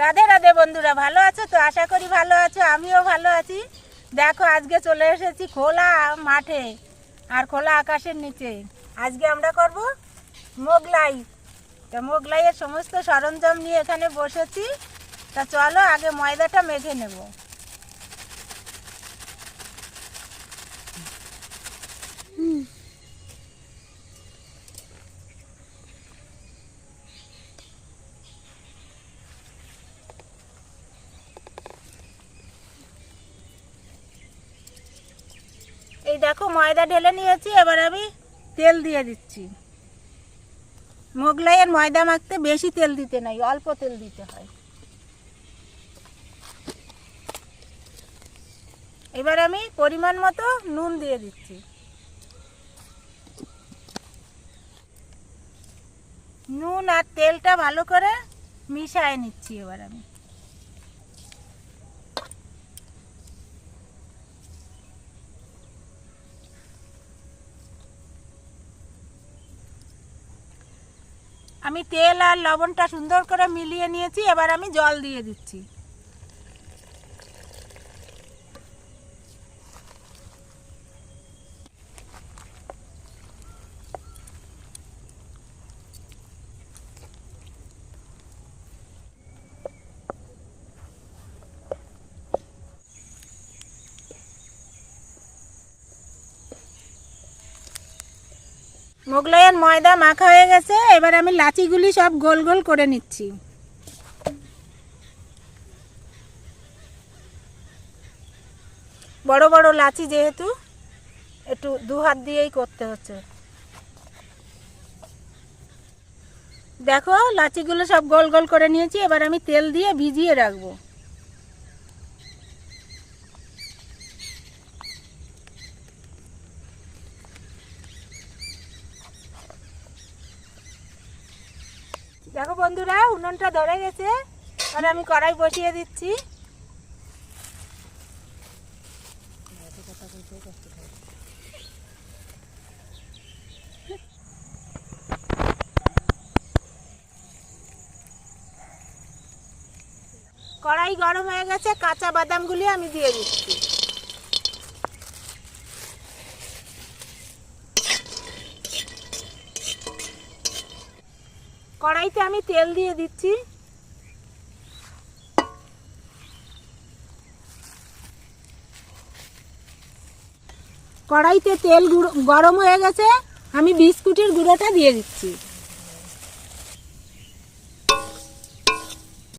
রাধে রাধে বন্ধুরা, ভালো আছো তো? আশা করি ভালো আছো, আমিও ভালো আছি। দেখো আজকে চলে এসেছি খোলা মাঠে আর খোলা আকাশের নিচে। আজকে আমরা করব মোগলাই। তা মোগলাইয়ের সমস্ত সরঞ্জাম নিয়ে এখানে বসেছি। তা চলো আগে ময়দাটা মেখে নেব। এই দেখো ময়দা ঢেলে নিয়েছি, এবার আমি তেল দিয়ে দিচ্ছি। মোগলাইয়ের ময়দা মাখতে বেশি তেল দিতে নাই, অল্প তেল দিতে হয়। এবার আমি পরিমাণ মতো নুন দিয়ে দিচ্ছি। নুন আর তেলটা ভালো করে মিশিয়ে নিচ্ছি। এবার আমি তেল আর লবণটা সুন্দর করে মিলিয়ে নিয়েছি। এবার আমি জল দিয়ে দিচ্ছি। মোগলাইয়ের ময়দা মাখা হয়ে গেছে। এবার আমি লাচিগুলি সব গোল গোল করে নিচ্ছি। বড় বড় লাচি, যেহেতু একটু দু হাত দিয়েই করতে হচ্ছে। দেখো লাচিগুলো সব গোল গোল করে নিয়েছি। এবার আমি তেল দিয়ে ভিজিয়ে রাখবো। দেখো বন্ধুরা, উনুনটা ধরে গেছে। আর আমি কড়াই বসিয়ে দিচ্ছি। কড়াই গরম হয়ে গেছে, কাঁচা বাদামগুলি আমি দিয়ে দিচ্ছি। কড়াইতে আমি তেল দিয়ে দিচ্ছি। কড়াইতে তেল গরম হয়ে গেছে, আমি বিস্কুটের গুঁড়োটা দিয়ে দিচ্ছি।